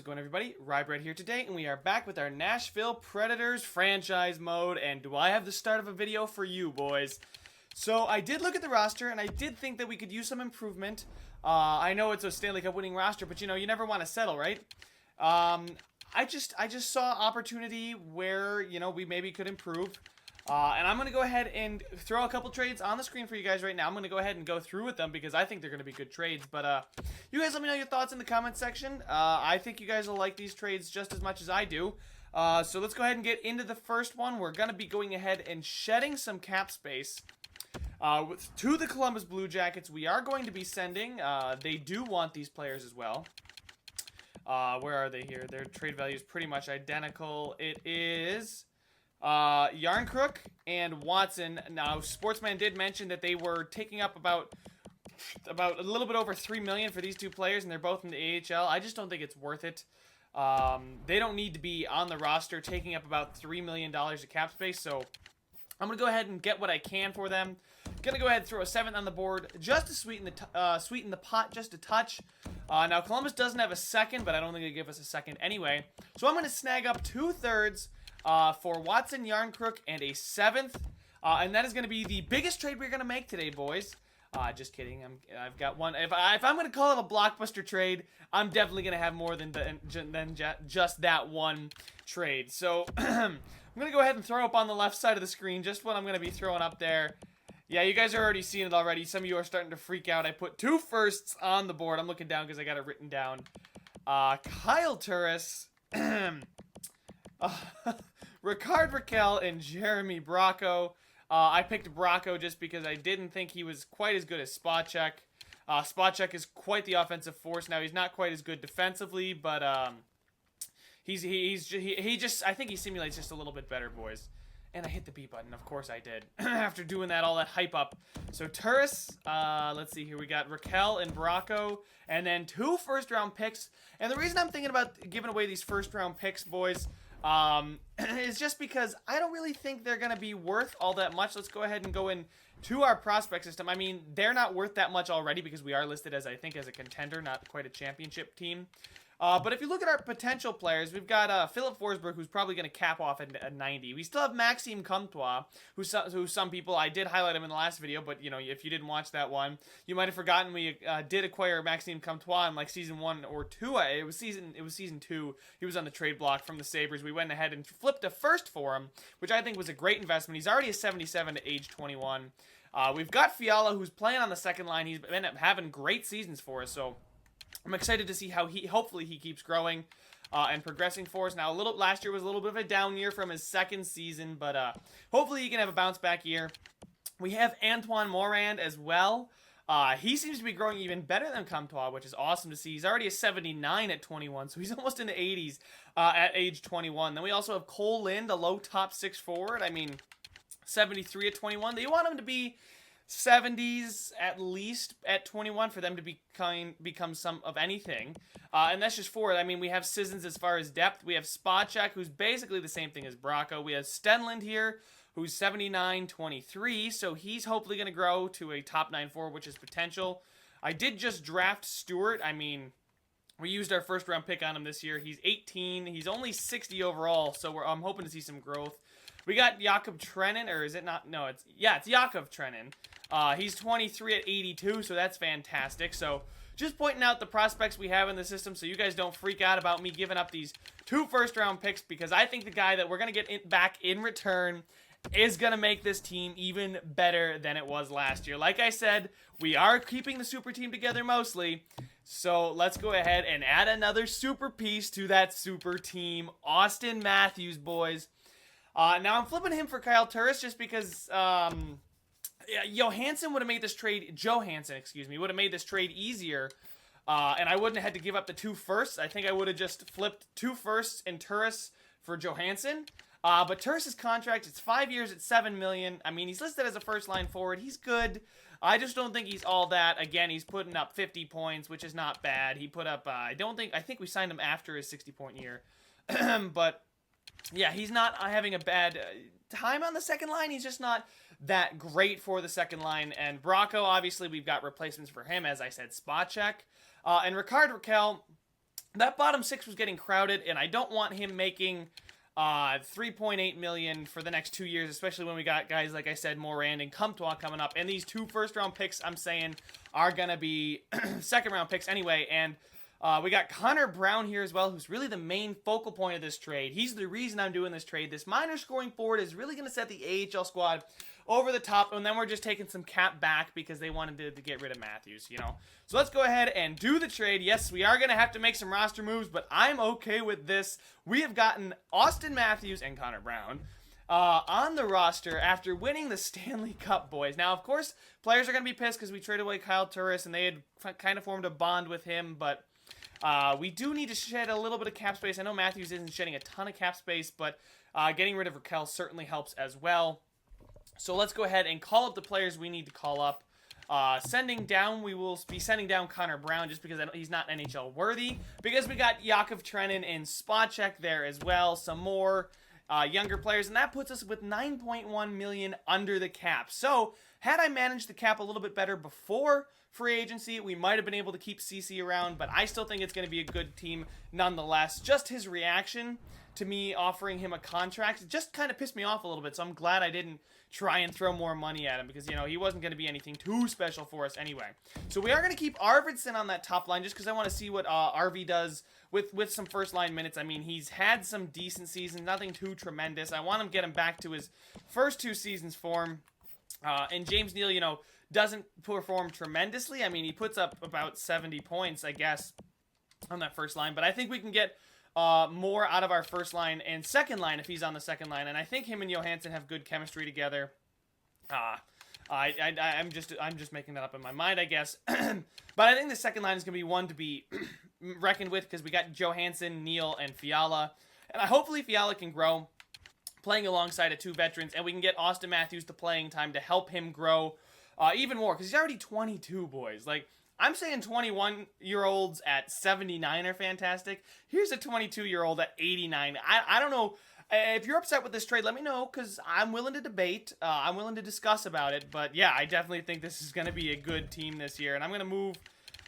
going, everybody? Rybread here today, and we are back with our Nashville Predators franchise mode. And do I have the start of a video for you, boys? So I did look at the roster, and I did think that we could use some improvement. I know it's a Stanley Cup winning roster, but you know, you never want to settle, right? I just saw opportunity where, you know, we maybe could improve. And I'm going to go ahead and throw a couple trades on the screen for you guys right now. I'm going to go ahead and go through with them because I think they're going to be good trades. But you guys let me know your thoughts in the comment section. I think you guys will like these trades just as much as I do. So let's go ahead and get into the first one. We're going to be going ahead and shedding some cap space to the Columbus Blue Jackets. We are going to be sending. They do want these players as well. Where are they here? Their trade value is pretty much identical. It is Yarncrook and Watson. Now, Sportsman did mention that they were taking up about a little bit over $3 million for these two players, and they're both in the AHL. I just don't think it's worth it. They don't need to be on the roster taking up about $3 million of cap space, so I'm going to go ahead and get what I can for them. Going to go ahead and throw a 7th on the board just to sweeten the pot just a touch. Now, Columbus doesn't have a second, but I don't think they give us a second anyway. So I'm going to snag up 2/3 for Watson, Yarncrook, and a 7th. And that is going to be the biggest trade we're going to make today, boys. Just kidding. I've got one. If I'm going to call it a blockbuster trade, I'm definitely going to have more than just that one trade. So I'm going to go ahead and throw up on the left side of the screen just what I'm going to be throwing up there. Yeah, you guys are already seeing it already. Some of you are starting to freak out. I put 2 firsts on the board. I'm looking down because I got it written down. Kyle Turris, Rickard Rakell, and Jeremy Bracco. I picked Bracco just because I didn't think he was quite as good as Spacek. Spacek is quite the offensive force. Now, he's not quite as good defensively, but I think he simulates just a little bit better, boys. And I hit the B button. Of course I did. After doing all that hype up. So Turris, let's see here. We got Rakell and Bracco. And then 2 first-round picks. And the reason I'm thinking about giving away these first-round picks, boys, is just because I don't really think they're going to be worth all that much. Let's go ahead and go into our prospect system. I mean, they're not worth that much already because we are listed as, I think, as a contender, not quite a championship team. But if you look at our potential players, we've got Philip Forsberg, who's probably going to cap off at 90. We still have Maxime Comtois, who some people, I did highlight him in the last video, but, you know, if you didn't watch that one, you might have forgotten we did acquire Maxime Comtois in, like, Season 1 or 2. It was Season 2. He was on the trade block from the Sabres. We went ahead and flipped a first for him, which I think was a great investment. He's already a 77 to age 21. We've got Fiala, who's playing on the second line. He's been having great seasons for us, so I'm excited to see how hopefully he keeps growing and progressing for us. Now, last year was a little bit of a down year from his second season, but hopefully he can have a bounce back year. We have Antoine Morand as well. He seems to be growing even better than Comtois, which is awesome to see. He's already a 79 at 21, so he's almost in the 80s at age 21. Then we also have Cole Lind, a low top 6 forward. I mean, 73 at 21. They want him to be 70s at least at 21 for them to become some of anything. And that's just forward. I mean, we have Sissons as far as depth. We have Spacek, who's basically the same thing as Bracco. We have Stenlund here, who's 79-23, so he's hopefully going to grow to a top 9 forward, which is potential. I did just draft Stewart. I mean, we used our first round pick on him this year. He's 18. He's only 60 overall, so I'm hoping to see some growth. We got Jakob Trenin, or is it not? No, it's Jakob Trenin. He's 23 at 82, so that's fantastic. So just pointing out the prospects we have in the system so you guys don't freak out about me giving up these 2 first-round picks, because I think the guy that we're going to get back in return is going to make this team even better than it was last year. Like I said, we are keeping the super team together mostly, so let's go ahead and add another super piece to that super team. Austin Matthews, boys. Now I'm flipping him for Kyle Turris just because Johansson would have made this trade. Johansson, excuse me, would have made this trade easier, and I wouldn't have had to give up the 2 firsts. I think I would have just flipped 2 firsts and Turris for Johansson. But Turris' contract, it's 5 years at $7 million. I mean, he's listed as a first-line forward. He's good. I just don't think he's all that. Again, he's putting up 50 points, which is not bad. He put up, I think we signed him after his 60-point year. But yeah, he's not having a bad time on the second line. He's just not that great for the second line. And Bracco, obviously, we've got replacements for him, as I said, Spacek. And Rickard Rakell, that bottom six was getting crowded, and I don't want him making 3.8 million for the next 2 years, especially when we got guys, like I said, Morand and Comtois coming up. And these 2 first-round picks, I'm saying, are going to be second-round picks anyway. And we got Connor Brown here as well, who's really the main focal point of this trade. He's the reason I'm doing this trade. This minor scoring forward is really going to set the AHL squad over the top, and then we're just taking some cap back because they wanted to get rid of Matthews, you know. So let's go ahead and do the trade. Yes, we are going to have to make some roster moves, but I'm okay with this. We have gotten Austin Matthews and Connor Brown on the roster after winning the Stanley Cup, boys. Now, of course, players are going to be pissed because we traded away Kyle Turris, and they had kind of formed a bond with him, but we do need to shed a little bit of cap space. I know Matthews isn't shedding a ton of cap space, but getting rid of Raquel certainly helps as well. So let's go ahead and call up the players we need to call up. Sending down, we will be sending down Connor Brown just because he's not NHL worthy. Because we got Yakov Trenin and Spacek there as well. Some more younger players. And that puts us with 9.1 million under the cap. So had I managed the cap a little bit better before free agency, we might have been able to keep CC around. But I still think it's going to be a good team nonetheless. Just his reaction to me offering him a contract just kind of pissed me off a little bit. So I'm glad I didn't try and throw more money at him because, you know, he wasn't going to be anything too special for us anyway. So we are going to keep Arvidsson on that top line just because I want to see what RV does with some first line minutes. I mean, he's had some decent seasons, nothing too tremendous. I want him to get him back to his first 2 seasons form. And James Neal, you know, doesn't perform tremendously. I mean, he puts up about 70 points, I guess, on that first line. But I think we can get more out of our first line and second line if he's on the second line, and I think him and Johansson have good chemistry together. I'm just making that up in my mind, I guess. But I think the second line is gonna be one to be reckoned with because we got Johansson, Neal, and Fiala, and hopefully Fiala can grow, playing alongside of 2 veterans, and we can get Austin Matthews to playing time to help him grow even more because he's already 22, boys. Like, I'm saying 21-year-olds at 79 are fantastic. Here's a 22-year-old at 89. I don't know. If you're upset with this trade, let me know because I'm willing to debate. I'm willing to discuss about it. But, yeah, I definitely think this is going to be a good team this year. And I'm going to move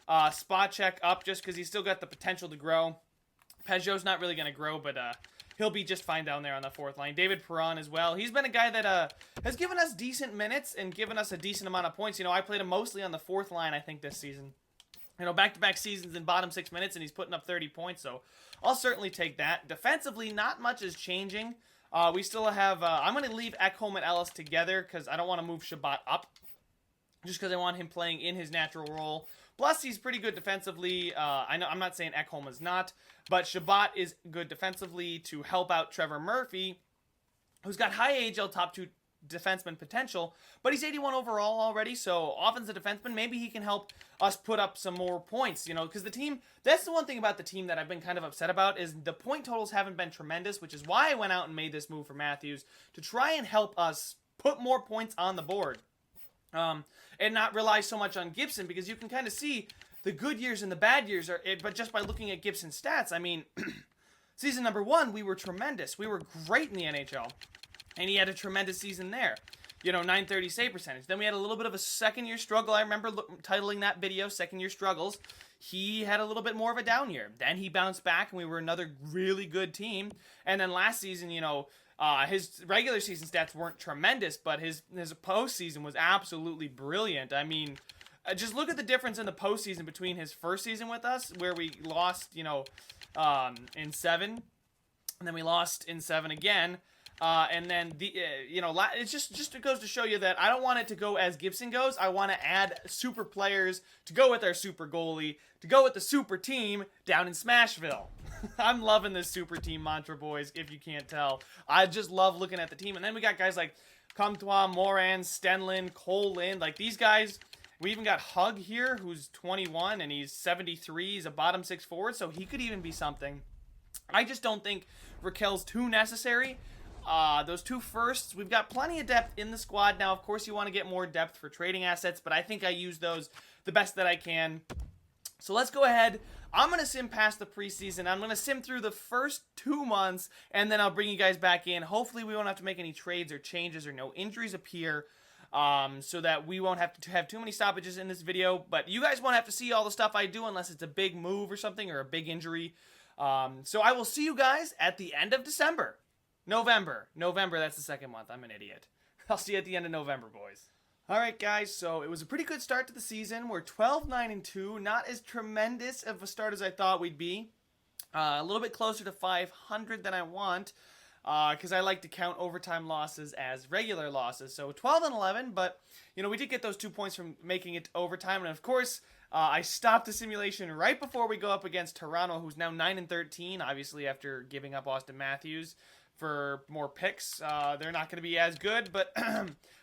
Spacek up just because he's still got the potential to grow. Peugeot's not really going to grow, but he'll be just fine down there on the 4th line. David Perron as well. He's been a guy that has given us decent minutes and given us a decent amount of points. You know, I played him mostly on the 4th line, I think, this season. You know, back-to-back seasons in bottom 6 minutes, and he's putting up 30 points, so I'll certainly take that. Defensively, not much is changing. We still have, I'm going to leave Ekholm and Ellis together because I don't want to move Shabbat up just because I want him playing in his natural role. Plus, he's pretty good defensively. I know I'm not saying Ekholm is not, but Shabbat is good defensively to help out Trevor Murphy, who's got high AHL top 2 defenseman potential, but he's 81 overall already, so offensive defenseman, maybe he can help us put up some more points, you know, because the team, that's the one thing about the team that I've been kind of upset about, is the point totals haven't been tremendous, which is why I went out and made this move for Matthews, to try and help us put more points on the board. And not rely so much on Gibson, because you can kind of see the good years and the bad years, but just by looking at Gibson's stats, I mean, season number 1, we were tremendous. We were great in the NHL, and he had a tremendous season there. You know, 930 save percentage. Then we had a little bit of a second-year struggle. I remember titling that video, Second-Year Struggles. He had a little bit more of a down year. Then he bounced back, and we were another really good team. And then last season, you know, his regular season stats weren't tremendous, but his postseason was absolutely brilliant. I mean, just look at the difference in the postseason between his first season with us, where we lost, you know, in 7, and then we lost in 7 again. And then you know, it just goes to show you that I don't want it to go as Gibson goes. I want to add super players to go with our super goalie, to go with the super team down in Smashville. I'm loving this super team mantra, boys, if you can't tell. I just love looking at the team. And then we got guys like Comtois, Moran, Stenlin, Cole Lind. Like, these guys, we even got Hug here, who's 21, and he's 73. He's a bottom 6 forward, so he could even be something. I just don't think Raquel's too necessary. Those 2 firsts, we've got plenty of depth in the squad. Now, of course, you want to get more depth for trading assets, but I think I use those the best that I can. So let's go ahead. I'm going to sim past the preseason. I'm going to sim through the first 2 months, and then I'll bring you guys back in. Hopefully, we won't have to make any trades or changes or no injuries appear so that we won't have to have too many stoppages in this video. But you guys won't have to see all the stuff I do unless it's a big move or something or a big injury. So I will see you guys at the end of December. November, that's the second month. I'm an idiot. I'll see you at the end of November, boys. Alright guys, so it was a pretty good start to the season. We're 12-9-2, not as tremendous of a start as I thought we'd be. A little bit closer to 500 than I want, because I like to count overtime losses as regular losses. So 12-11, but you know, we did get those 2 points from making it to overtime, and of course, I stopped the simulation right before we go up against Toronto, who's now 9-13, obviously after giving up Austin Matthews for more picks. They're not going to be as good, but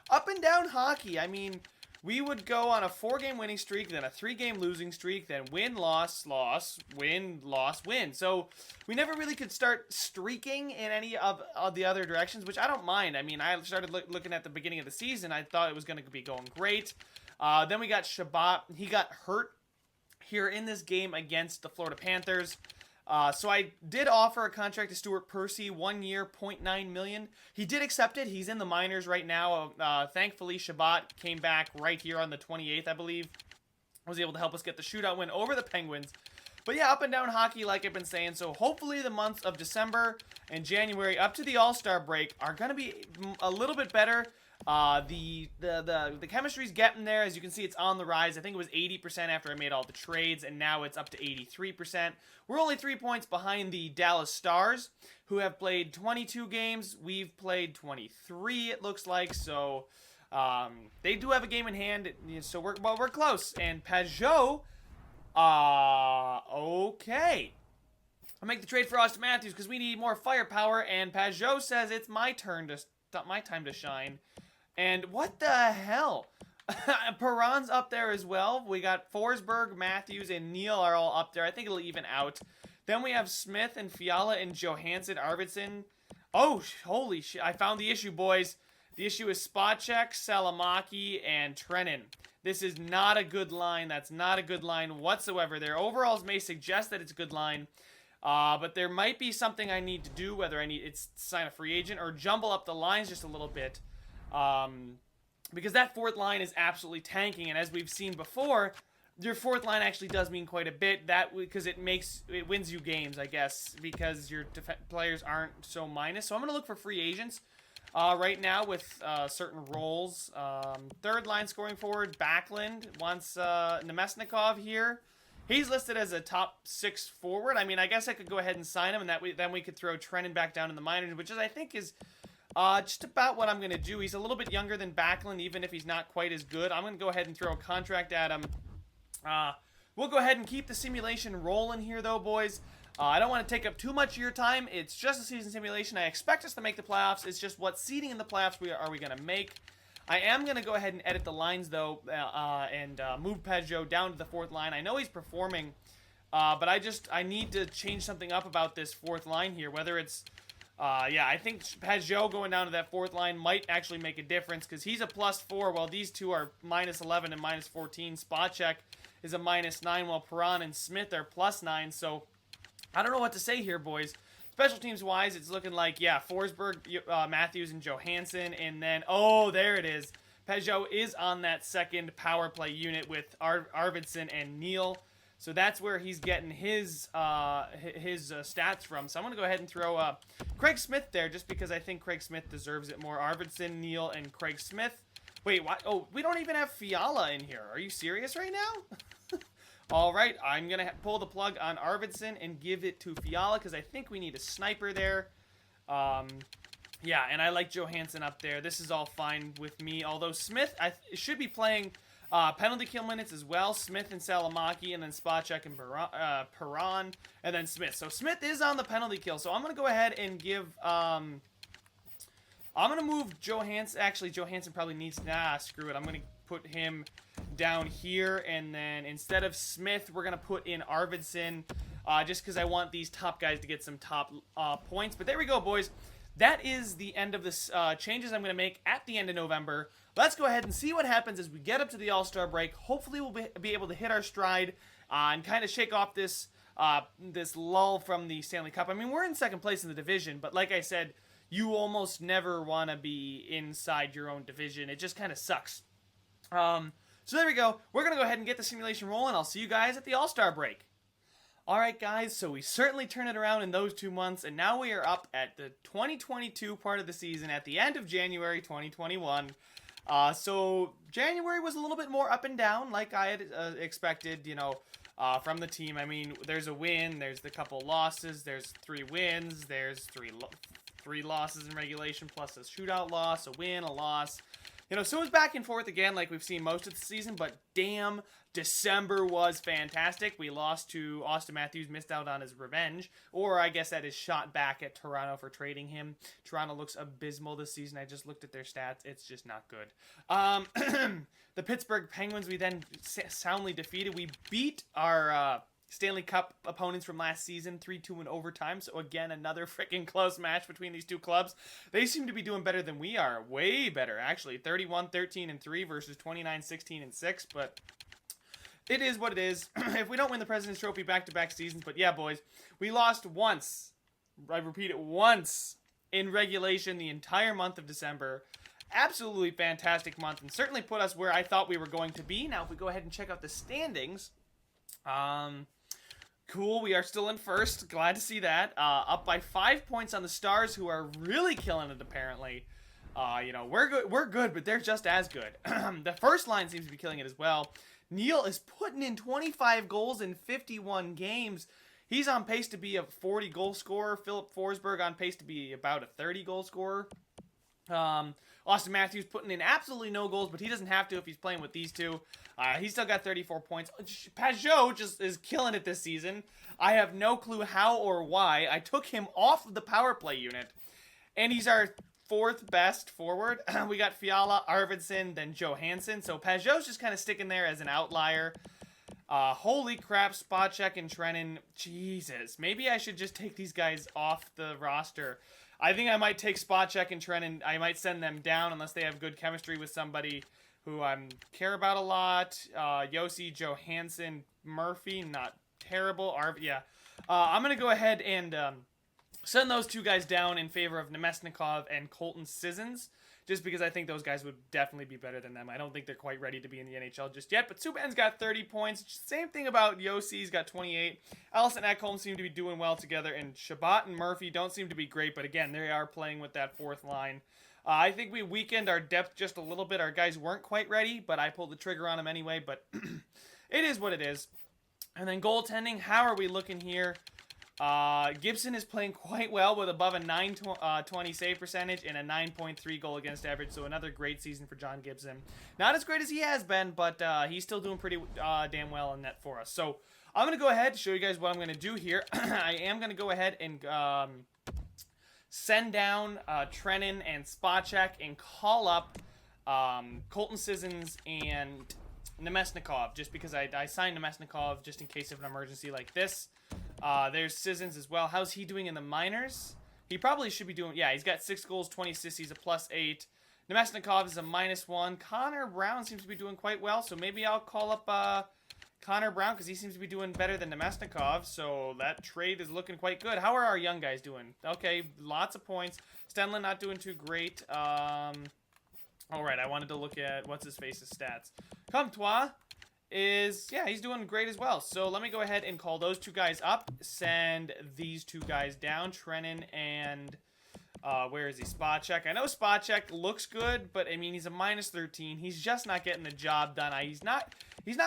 up and down hockey. I mean, we would go on a 4-game winning streak, then a 3-game losing streak, then win, loss, loss, win, loss, win. So we never really could start streaking in any of the other directions, which I don't mind. I mean, I started looking at the beginning of the season. I thought it was going to be going great. Then we got Shabbat. He got hurt here in this game against the Florida Panthers. So I did offer a contract to Stuart Percy, 1 year, $0.9 million. He did accept it. He's in the minors right now. Thankfully, Shabbat came back right here on the 28th, I believe. Was able to help us get the shootout win over the Penguins. But yeah, up and down hockey, like I've been saying. So hopefully the months of December and January up to the All-Star break are going to be a little bit better. The chemistry's getting there. As you can see, it's on the rise. I think it was 80% after I made all the trades, and now it's up to 83%. We're only 3 points behind the Dallas Stars, who have played 22 games. We've played 23, it looks like. So they do have a game in hand. So we're close. And Pajot, okay. I'll make the trade for Austin Matthews because we need more firepower. And Pajot says it's my time to shine. And what the hell? Perron's up there as well. We got Forsberg, Matthews, and Neal are all up there. I think it'll even out. Then we have Smith and Fiala and Johansson, Arvidsson. Oh, holy shit. I found the issue, boys. The issue is Spacek, Salamaki, and Trennan. This is not a good line. That's not a good line whatsoever. Their overalls may suggest that it's a good line. But there might be something I need to do, whether I need to sign a free agent or jumble up the lines just a little bit. Because that fourth line is absolutely tanking, and as we've seen before, your fourth line actually does mean quite a bit. Because it wins you games, I guess, because your players aren't so minus. So I'm going to look for free agents right now with certain roles. Third line scoring forward, Backlund wants Nemesnikov here. He's listed as a top 6 forward. I mean, I guess I could go ahead and sign him, and then we could throw Trennan back down in the minors, which I think is just about what I'm going to do. He's a little bit younger than Backlund, even if he's not quite as good. I'm going to go ahead and throw a contract at him. We'll go ahead and keep the simulation rolling here, though, boys. I don't want to take up too much of your time. It's just a season simulation. I expect us to make the playoffs. It's just what seeding in the playoffs are we going to make. I am going to go ahead and edit the lines, though, and move Pajot down to the fourth line. I know he's performing, but I need to change something up about this fourth line here, whether it's yeah, I think Pajot going down to that fourth line might actually make a difference because he's a +4 while these two are -11 and -14. Spacek is a -9 while Perron and Smith are +9. So I don't know what to say here, boys. Special teams wise, it's looking like, yeah, Forsberg, Matthews, and Johansson. And then, oh, there it is. Pajot is on that second power play unit with Arvidsson and Neal. So that's where he's getting his stats from. So I'm going to go ahead and throw Craig Smith there just because I think Craig Smith deserves it more. Arvidsson, Neal, and Craig Smith. Wait, what? Oh, we don't even have Fiala in here. Are you serious right now? All right, I'm going to pull the plug on Arvidsson and give it to Fiala because I think we need a sniper there. Yeah, and I like Johansson up there. This is all fine with me. Although Smith should be playing penalty kill minutes as well. Smith and Salamaki, and then Spacek and Perron, and then Smith. So Smith is on the penalty kill. So I'm going to go ahead and give... I'm going to move Johansson. Actually, Johansson probably needs... Nah, screw it. I'm going to put him down here, and then instead of Smith, we're going to put in Arvidsson, just because I want these top guys to get some top points. But there we go, boys. That is the end of this changes I'm going to make at the end of November. Let's go ahead and see what happens as we get up to the All-Star break. Hopefully, we'll be able to hit our stride and kind of shake off this lull from the Stanley Cup. I mean, we're in second place in the division, but like I said, you almost never want to be inside your own division. It just kind of sucks. So there we go. We're going to go ahead and get the simulation rolling. I'll see you guys at the All-Star break. Alright guys, so we certainly turned it around in those 2 months, and now we are up at the 2022 part of the season at the end of January 2021. So January was a little bit more up and down, like I had expected, from the team. I mean, there's a win, there's the couple losses, there's 3 wins, there's three losses in regulation, plus a shootout loss, a win, a loss. So it was back and forth again like we've seen most of the season, but damn, December was fantastic. We lost to Austin Matthews, missed out on his revenge, or I guess that is shot back at Toronto for trading him. Toronto looks abysmal this season. I just looked at their stats. It's just not good. The Pittsburgh Penguins we then soundly defeated. We beat our Stanley Cup opponents from last season, 3-2 in overtime. So again, another freaking close match between these two clubs. They seem to be doing better than we are. Way better, actually. 31-13-3 versus 29-16-6. But it is what it is. If we don't win the President's Trophy back-to-back seasons. But yeah, boys, we lost once. I repeat it, once in regulation the entire month of December. Absolutely fantastic month, and certainly put us where I thought we were going to be. Now, if we go ahead and check out the standings, cool, we are still in first. Glad to see that. Up by 5 points on the Stars, who are really killing it, apparently. We're good, but they're just as good. The first line seems to be killing it as well. Neil is putting in 25 goals in 51 games. He's on pace to be a 40-goal scorer. Philip Forsberg on pace to be about a 30-goal scorer. Austin Matthews putting in absolutely no goals, but he doesn't have to if he's playing with these two. He's still got 34 points. Pajot just is killing it this season. I have no clue how or why. I took him off of the power play unit, and he's our 4th best forward. We got Fiala, Arvidsson, then Johansson. So Pajot's just kind of sticking there as an outlier. Holy crap, Spacek and Trennan. Jesus, maybe I should just take these guys off the roster. I think I might take Spacek and Trennan. I might send them down unless they have good chemistry with somebody who I care about a lot. Yossi, Johansson, Murphy, not terrible. I'm going to go ahead and send those 2 guys down in favor of Nemesnikov and Colton Sissons, just because I think those guys would definitely be better than them. I don't think they're quite ready to be in the NHL just yet, but Subban's got 30 points. Same thing about Yossi, he's got 28. Allison Ekholm seem to be doing well together, and Shabbat and Murphy don't seem to be great, but again, they are playing with that 4th line. I think we weakened our depth just a little bit. Our guys weren't quite ready, but I pulled the trigger on them anyway, but it is what it is. And then goaltending, how are we looking here? Gibson is playing quite well with above a 920 save percentage and a 9.3 goal against average, so another great season for John Gibson. Not as great as he has been, but he's still doing pretty damn well in net for us. So I'm going to go ahead and show you guys what I'm going to do here. I am going to go ahead and send down Trennan and Spacek and call up Colton Sissons and Nemesnikov, just because I signed Nemesnikov just in case of an emergency like this. There's Sissons as well. How's he doing in the minors? He probably should be doing... Yeah, he's got 6 goals, 20 assists. He's a +8. Nemesnikov is a -1. Connor Brown seems to be doing quite well, so maybe I'll call up Connor Brown because he seems to be doing better than Nemesnikov, so that trade is looking quite good. How are our young guys doing? Okay, lots of points. Stenlin not doing too great. All right, I wanted to look at what's-his-face's stats. Comtois is, yeah, he's doing great as well. So let me go ahead and call those 2 guys up. Send these 2 guys down, Trennan and, where is he? Spacek. I know Spacek looks good, but, I mean, he's a -13. He's just not getting the job done. He's not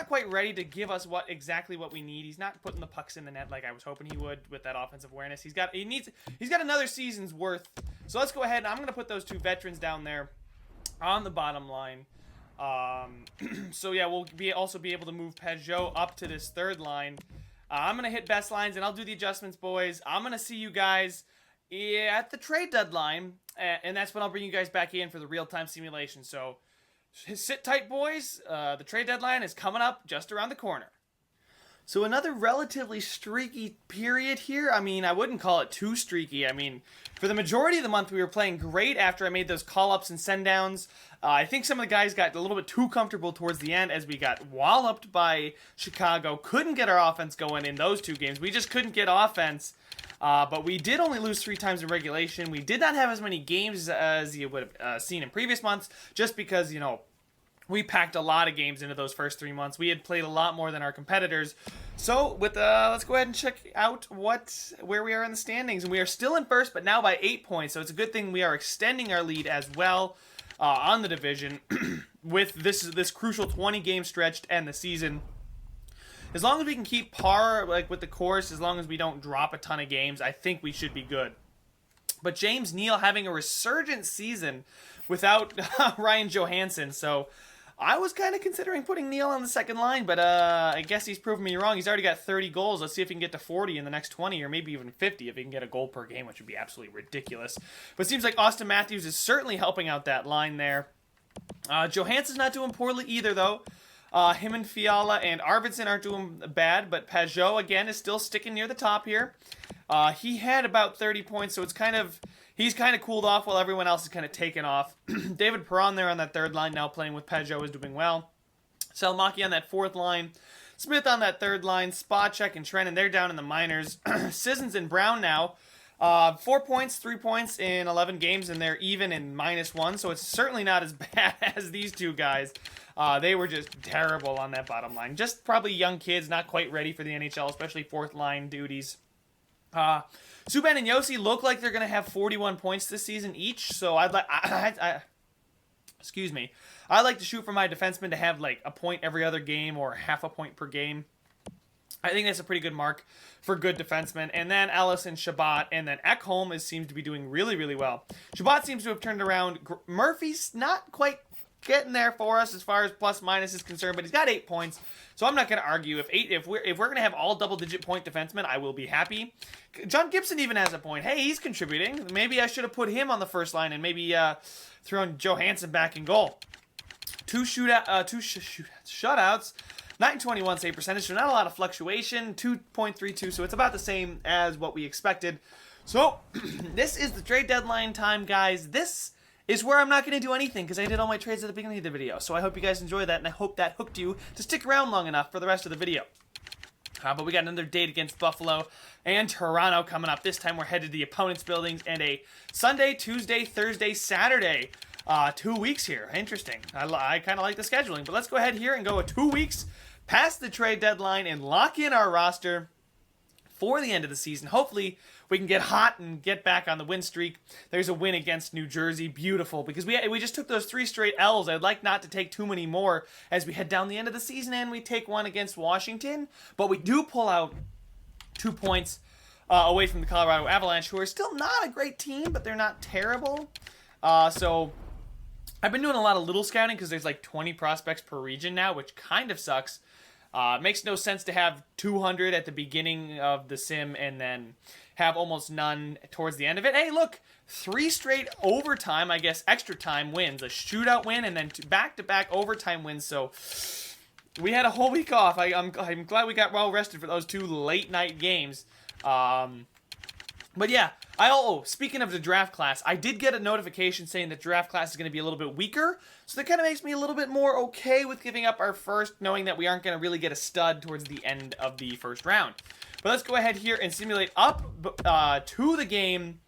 quite ready to give us exactly what we need. He's not putting the pucks in the net like I was hoping he would with that offensive awareness. He's got another season's worth. So let's go ahead, and I'm going to put those 2 veterans down there on the bottom line. So yeah, we'll also be able to move Pajot up to this 3rd line. I'm going to hit best lines, and I'll do the adjustments, boys. I'm going to see you guys at the trade deadline, and that's when I'll bring you guys back in for the real-time simulation. So sit tight, boys. The trade deadline is coming up just around the corner. So another relatively streaky period here. I mean, I wouldn't call it too streaky. I mean, for the majority of the month, we were playing great after I made those call-ups and send-downs. I think some of the guys got a little bit too comfortable towards the end as we got walloped by Chicago. Couldn't get our offense going in those two games. We just couldn't get offense. But we did only lose 3 times in regulation. We did not have as many games as you would have seen in previous months, just because, you know, we packed a lot of games into those first 3 months. We had played a lot more than our competitors. So with let's go ahead and check out where we are in the standings. And we are still in first, but now by 8 points. So it's a good thing we are extending our lead as well on the division with this crucial 20-game stretch to end the season. As long as we can keep par like with the course, as long as we don't drop a ton of games, I think we should be good. But James Neal having a resurgent season without Ryan Johansson, so I was kind of considering putting Neal on the second line, but I guess he's proven me wrong. He's already got 30 goals. Let's see if he can get to 40 in the next 20, or maybe even 50 if he can get a goal per game, which would be absolutely ridiculous. But it seems like Austin Matthews is certainly helping out that line there. Johansson's not doing poorly either, though. Him and Fiala and Arvidsson aren't doing bad, but Pajot, again, is still sticking near the top here. He had about 30 points, so he's kind of cooled off while everyone else is kind of taken off. David Perron there on that third line now playing with Pajot is doing well. Selmaki on that fourth line. Smith on that third line. Spacek and Trennan, they're down in the minors. Sissons and Brown now. 4 points, 3 points in 11 games, and they're even in -1, so it's certainly not as bad as these two guys. They were just terrible on that bottom line. Just probably young kids, not quite ready for the NHL, especially fourth line duties. Subban and Yossi look like they're going to have 41 points this season each, so I'd like... excuse me. I like to shoot for my defensemen to have like a point every other game or half a point per game. I think that's a pretty good mark for good defensemen. And then Ellis and Shabbat, and then Ekholm seems to be doing really, really well. Shabbat seems to have turned around. Murphy's not quite getting there for us as far as plus minus is concerned, but he's got 8 points. So I'm not going to argue. If we're going to have all double-digit point defensemen, I will be happy. John Gibson even has a point. Hey, he's contributing. Maybe I should have put him on the first line and maybe thrown Johansson back in goal. Two shutouts. 921 save percentage, so not a lot of fluctuation. 2.32, so it's about the same as what we expected. So, this is the trade deadline time, guys. This is where I'm not going to do anything because I did all my trades at the beginning of the video. So I hope you guys enjoyed that, and I hope that hooked you to stick around long enough for the rest of the video. But we got another date against Buffalo and Toronto coming up. This time we're headed to the opponent's buildings, and a Sunday, Tuesday, Thursday, Saturday 2 weeks here. Interesting. I kind of like the scheduling, but let's go ahead here and go 2 weeks past the trade deadline and lock in our roster for the end of the season. Hopefully, we can get hot and get back on the win streak. There's a win against New Jersey. Beautiful, because we just took those 3 straight L's. I'd like not to take too many more as we head down the end of the season, and we take one against Washington. But we do pull out 2 points away from the Colorado Avalanche, who are still not a great team, but they're not terrible. So I've been doing a lot of little scouting because there's like 20 prospects per region now, which kind of sucks. It makes no sense to have 200 at the beginning of the sim and then have almost none towards the end of it. Hey, look, 3 straight overtime, I guess, extra time wins. A shootout win and then back-to-back overtime wins. So we had a whole week off. I'm glad we got well rested for those 2 late-night games. But yeah, speaking of the draft class, I did get a notification saying that draft class is going to be a little bit weaker, so that kind of makes me a little bit more okay with giving up our first, knowing that we aren't going to really get a stud towards the end of the first round. But let's go ahead here and simulate up to the game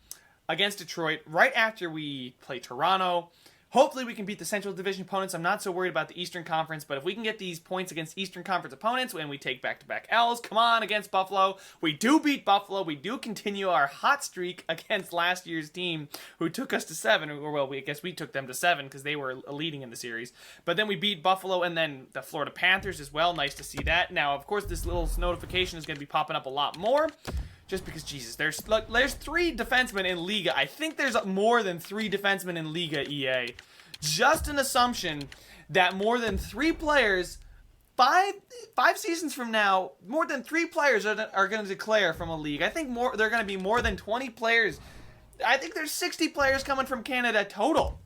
against Detroit right after we play Toronto. Hopefully we can beat the Central Division opponents. I'm not so worried about the Eastern Conference, but if we can get these points against Eastern Conference opponents and we take back-to-back L's, come on, against Buffalo. We do beat Buffalo. We do continue our hot streak against last year's team who took us to 7. Or, well, I guess we took them to 7 because they were leading in the series. But then we beat Buffalo and then the Florida Panthers as well. Nice to see that. Now, of course, this little notification is going to be popping up a lot more. Just because, Jesus, there's 3 defensemen in Liga. I think there's more than 3 defensemen in Liga, EA. Just an assumption that more than 3 players, 5 seasons from now, more than 3 players are going to declare from a league. I think they're going to be more than 20 players. I think there's 60 players coming from Canada total.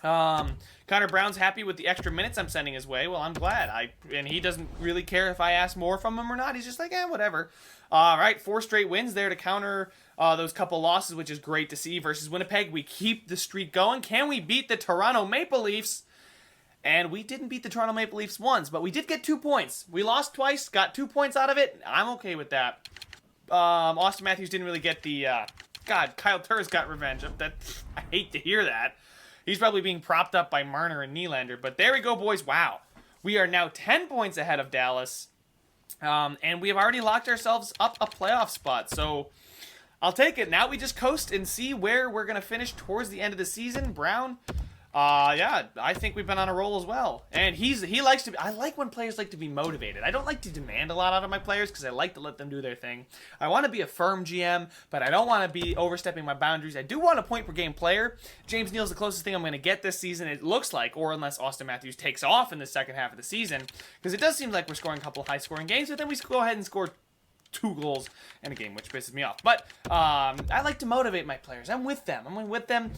Connor Brown's happy with the extra minutes I'm sending his way. Well, I'm glad. And he doesn't really care if I ask more from him or not. He's just like, whatever. All right, 4 straight wins there to counter those couple losses, which is great to see. Versus Winnipeg, we keep the streak going. Can we beat the Toronto Maple Leafs? And we didn't beat the Toronto Maple Leafs once, but we did get 2 points. We lost twice, got 2 points out of it. I'm okay with that. Austin Matthews didn't really get the... God, Kyle Turris got revenge. I hate to hear that. He's probably being propped up by Marner and Nylander. But there we go, boys. Wow. We are now 10 points ahead of Dallas. And we have already locked ourselves up a playoff spot. So I'll take it. Now we just coast and see where we're going to finish towards the end of the season. Brown... yeah, I think we've been on a roll as well. And he likes to be, I like when players like to be motivated. I don't like to demand a lot out of my players because I like to let them do their thing. I want to be a firm GM, but I don't want to be overstepping my boundaries. I do want a point per game player. James Neal's the closest thing I'm going to get this season, it looks like, or unless Austin Matthews takes off in the second half of the season, because it does seem like we're scoring a couple high-scoring games, but then we go ahead and score 2 goals in a game, which pisses me off. But I like to motivate my players. I'm with them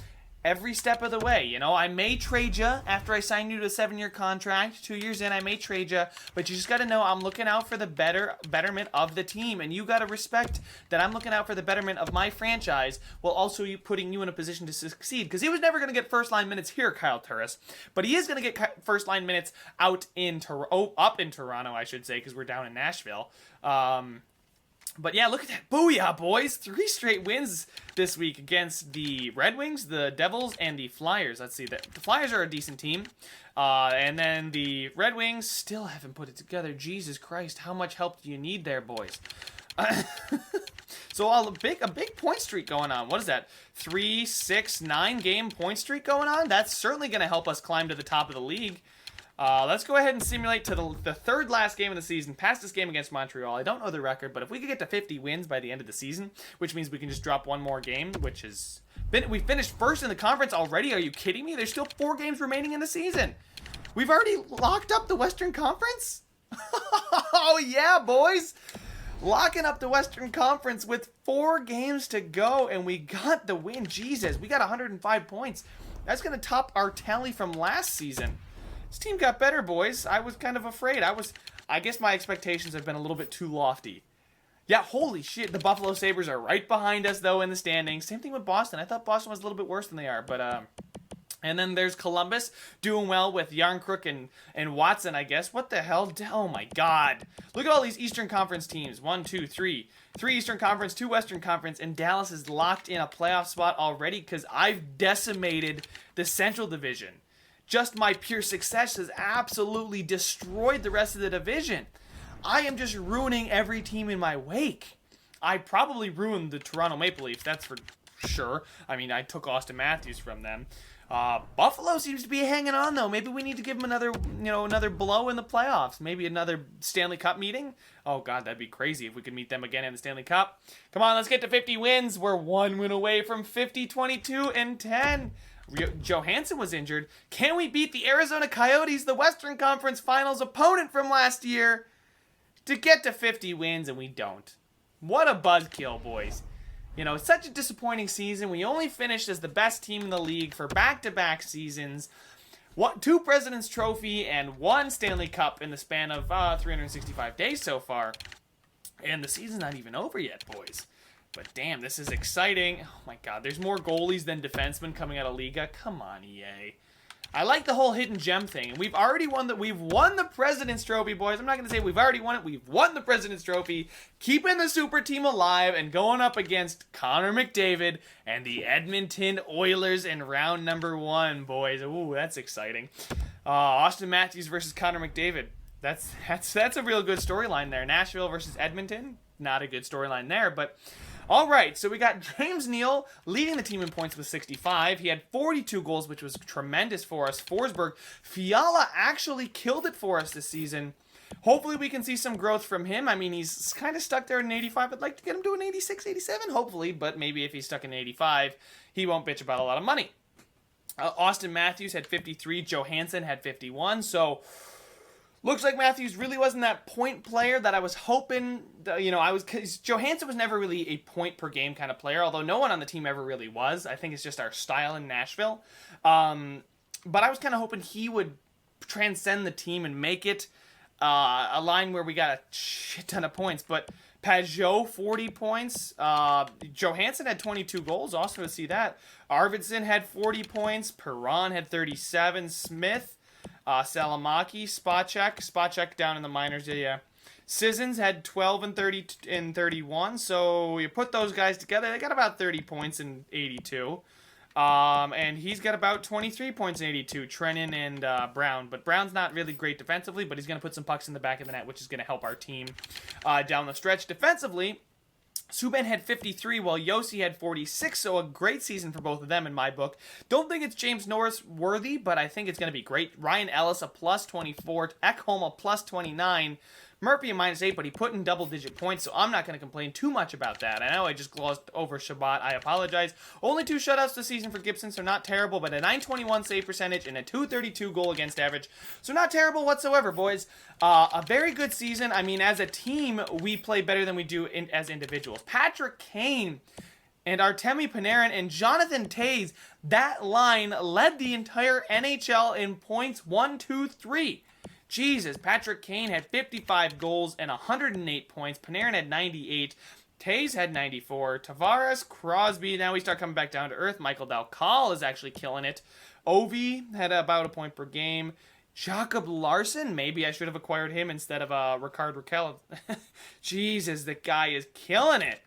every step of the way. You know, I may trade you after I sign you to a 7-year contract. 2 years in, I may trade you, but you just got to know I'm looking out for the betterment of the team, and you got to respect that I'm looking out for the betterment of my franchise while also putting you in a position to succeed, because he was never going to get first-line minutes here, Kyle Turris, but he is going to get first-line minutes up in Toronto, I should say, because we're down in Nashville. But yeah, look at that. Booyah, boys. 3 straight wins this week against the Red Wings, the Devils, and the Flyers. Let's see. The Flyers are a decent team. And then the Red Wings still haven't put it together. Jesus Christ, how much help do you need there, boys? So a big point streak going on. What is that? 3, 6, 9 game point streak going on? That's certainly going to help us climb to the top of the league. Let's go ahead and simulate to the third last game of the season, past this game against Montreal. I don't know the record, but if we could get to 50 wins by the end of the season, which means we can just drop 1 more game, which is... We finished first in the conference already? Are you kidding me? There's still 4 games remaining in the season. We've already locked up the Western Conference? Oh, yeah, boys! Locking up the Western Conference with 4 games to go, and we got the win. Jesus, we got 105 points. That's going to top our tally from last season. This team got better, boys. I was kind of afraid. I guess my expectations have been a little bit too lofty. Yeah, holy shit. The Buffalo Sabres are right behind us, though, in the standings. Same thing with Boston. I thought Boston was a little bit worse than they are, but, and then there's Columbus doing well with Yarncrook and Watson, I guess. What the hell? Oh, my God. Look at all these Eastern Conference teams. 1, 2, 3. 3 Eastern Conference, 2 Western Conference, and Dallas is locked in a playoff spot already because I've decimated the Central Division. Just my pure success has absolutely destroyed the rest of the division. I am just ruining every team in my wake. I probably ruined the Toronto Maple Leafs, that's for sure. I mean, I took Austin Matthews from them. Buffalo seems to be hanging on, though. Maybe we need to give them another blow in the playoffs. Maybe another Stanley Cup meeting. Oh, God, that'd be crazy if we could meet them again in the Stanley Cup. Come on, let's get to 50 wins. We're 1 win away from 50, 22, and 10. Johansson was injured. Can we beat the Arizona Coyotes, the Western Conference Finals opponent from last year, to get to 50 wins, and we don't? What a buzzkill, boys. You know, it's such a disappointing season. We only finished as the best team in the league for back-to-back seasons. 2 President's Trophy and 1 Stanley Cup in the span of 365 days so far. And the season's not even over yet, boys. But damn, this is exciting. Oh my God, there's more goalies than defensemen coming out of Liga. Come on, EA. I like the whole hidden gem thing, and we've already won the President's Trophy, boys. I'm not going to say we've already won it. We've won the President's Trophy, keeping the super team alive and going up against Connor McDavid and the Edmonton Oilers in round number 1, boys. Ooh, that's exciting. Austin Matthews versus Connor McDavid. That's a real good storyline there. Nashville versus Edmonton. Not a good storyline there, but... All right, so we got James Neal leading the team in points with 65. He had 42 goals, which was tremendous for us. Forsberg, Fiala actually killed it for us this season. Hopefully we can see some growth from him. I mean, he's kind of stuck there in an 85. I'd like to get him to an 86, 87, hopefully. But maybe if he's stuck in 85, he won't bitch about a lot of money. Austin Matthews had 53. Johansson had 51. So... looks like Matthews really wasn't that point player that I was hoping. Cause Johansson was never really a point per game kind of player, although no one on the team ever really was. I think it's just our style in Nashville. but I was kind of hoping he would transcend the team and make it a line where we got a shit ton of points. But Pajot, 40 points. Johansson had 22 goals. Awesome to see that. Arvidsson had 40 points. Perron had 37. Smith, Salamaki, Spacek down in the minors. Yeah. Sissons had 12 and 30 and 31. So you put those guys together, they got about 30 points in 82. And he's got about 23 points in 82, Trennan and Brown. But Brown's not really great defensively, but he's going to put some pucks in the back of the net, which is going to help our team down the stretch. Defensively, Subban had 53, while Yossi had 46, so a great season for both of them in my book. Don't think it's James Norris worthy, but I think it's going to be great. Ryan Ellis, a plus 24, Ekholm, a plus 29, Murphy a -8, but he put in double-digit points, so I'm not going to complain too much about that. I know I just glossed over Shabbat. I apologize. Only 2 shutouts this season for Gibson, so not terrible, but a .921 save percentage and a .232 goal against average, so not terrible whatsoever, boys. A very good season. I mean, as a team, we play better than we do as individuals. Patrick Kane and Artemi Panarin and Jonathan Toews, that line led the entire NHL in points 1, 2, 3. Jesus, Patrick Kane had 55 goals and 108 points. Panarin had 98. Toews had 94. Tavares, Crosby, now we start coming back down to earth. Michael Dalcal is actually killing it. Ovi had about a point per game. Jacob Larson, maybe I should have acquired him instead of Rickard Rakell. Jesus, the guy is killing it.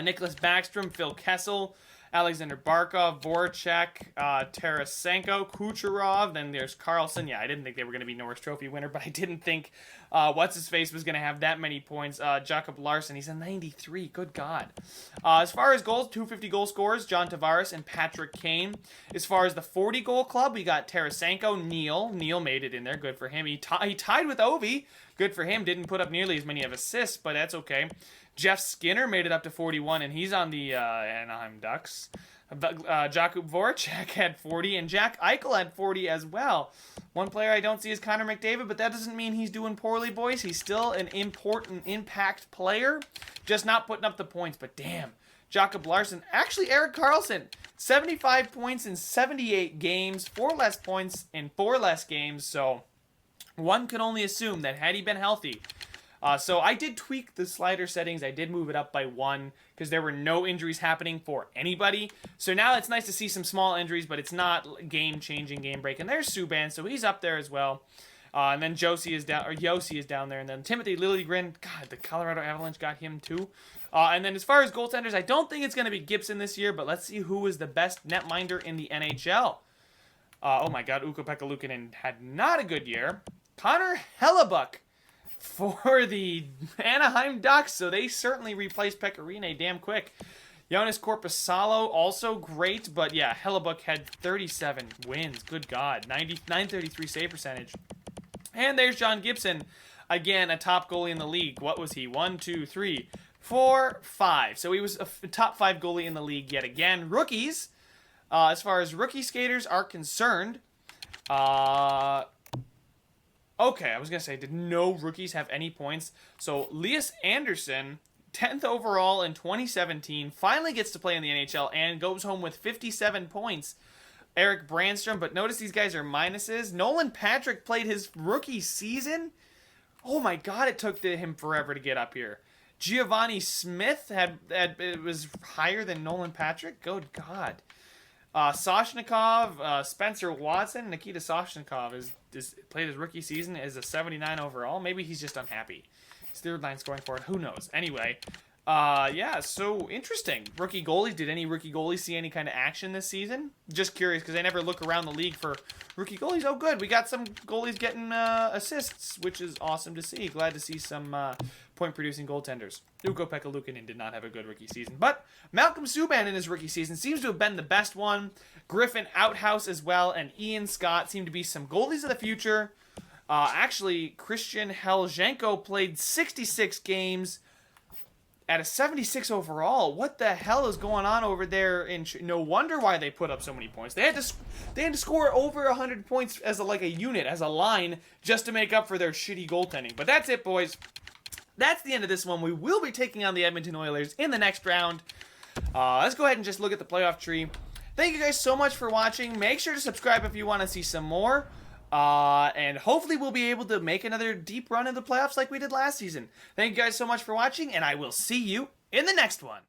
Nicholas Backstrom, Phil Kessel, Alexander Barkov, Voracek, Tarasenko, Kucherov, then there's Carlson. Yeah, I didn't think they were going to be Norris Trophy winner, but I didn't think what's-his-face was going to have that many points. Jacob Larson, he's a 93. Good God. As far as goals, 250 goal scorers, John Tavares and Patrick Kane. As far as the 40-goal club, we got Tarasenko, Neil. Neil made it in there. Good for him. He tied with Ovi. Good for him. Didn't put up nearly as many of assists, but that's okay. Jeff Skinner made it up to 41, and he's on the Anaheim Ducks. Jakub Voracek had 40, and Jack Eichel had 40 as well. One player I don't see is Connor McDavid, but that doesn't mean he's doing poorly, boys. He's still an important impact player, just not putting up the points. But damn, Jacob Larson. Actually, Erik Karlsson, 75 points in 78 games, 4 less points in 4 less games. So one can only assume that had he been healthy. So I did tweak the slider settings. I did move it up by 1 because there were no injuries happening for anybody. So now it's nice to see some small injuries, but it's not game-changing, game-breaking. There's Subban, so he's up there as well. And then Yossi is down there. And then Timothy Liljegren, God, the Colorado Avalanche got him too. And then as far as goaltenders, I don't think it's going to be Gibson this year, but let's see who is the best netminder in the NHL. Oh my God, Ukko-Pekka Luukkonen had not a good year. Connor Hellebuck for the Anaheim Ducks, so they certainly replaced Pecorine damn quick. Jonas Korpisalo, also great, but yeah, Hellebuck had 37 wins. Good God, 933 save percentage. And there's John Gibson, again, a top goalie in the league. What was he? 1, 2, 3, 4, 5. So he was a top 5 goalie in the league yet again. Rookies, as far as rookie skaters are concerned, okay, I was going to say, did no rookies have any points? So, Lias Andersson, 10th overall in 2017, finally gets to play in the NHL and goes home with 57 points. Eric Brandstrom, but notice these guys are minuses. Nolan Patrick played his rookie season. Oh my God, it took him forever to get up here. Giovanni Smith it was higher than Nolan Patrick. Good God. Soshnikov, Spencer Watson, Nikita Soshnikov is played his rookie season as a 79 overall. Maybe he's just unhappy. His third line scoring for it. Who knows? Anyway, yeah, so interesting. Rookie goalies. Did any rookie goalies see any kind of action this season? Just curious because I never look around the league for rookie goalies. Oh, good. We got some goalies getting assists, which is awesome to see. Glad to see some point-producing goaltenders. Ukko-Pekka Luukkonen did not have a good rookie season. But Malcolm Subban in his rookie season seems to have been the best one. Griffin Outhouse as well, and Ian Scott seem to be some goalies of the future. Actually, Christian Helzhenko played 66 games at a 76 overall. What the hell is going on over there? No wonder why they put up so many points. They had to score over 100 points as a unit, as a line, just to make up for their shitty goaltending. But that's it, boys. That's the end of this one. We will be taking on the Edmonton Oilers in the next round. Let's go ahead and just look at the playoff tree. Thank you guys so much for watching. Make sure to subscribe if you want to see some more. And hopefully we'll be able to make another deep run in the playoffs like we did last season. Thank you guys so much for watching, and I will see you in the next one.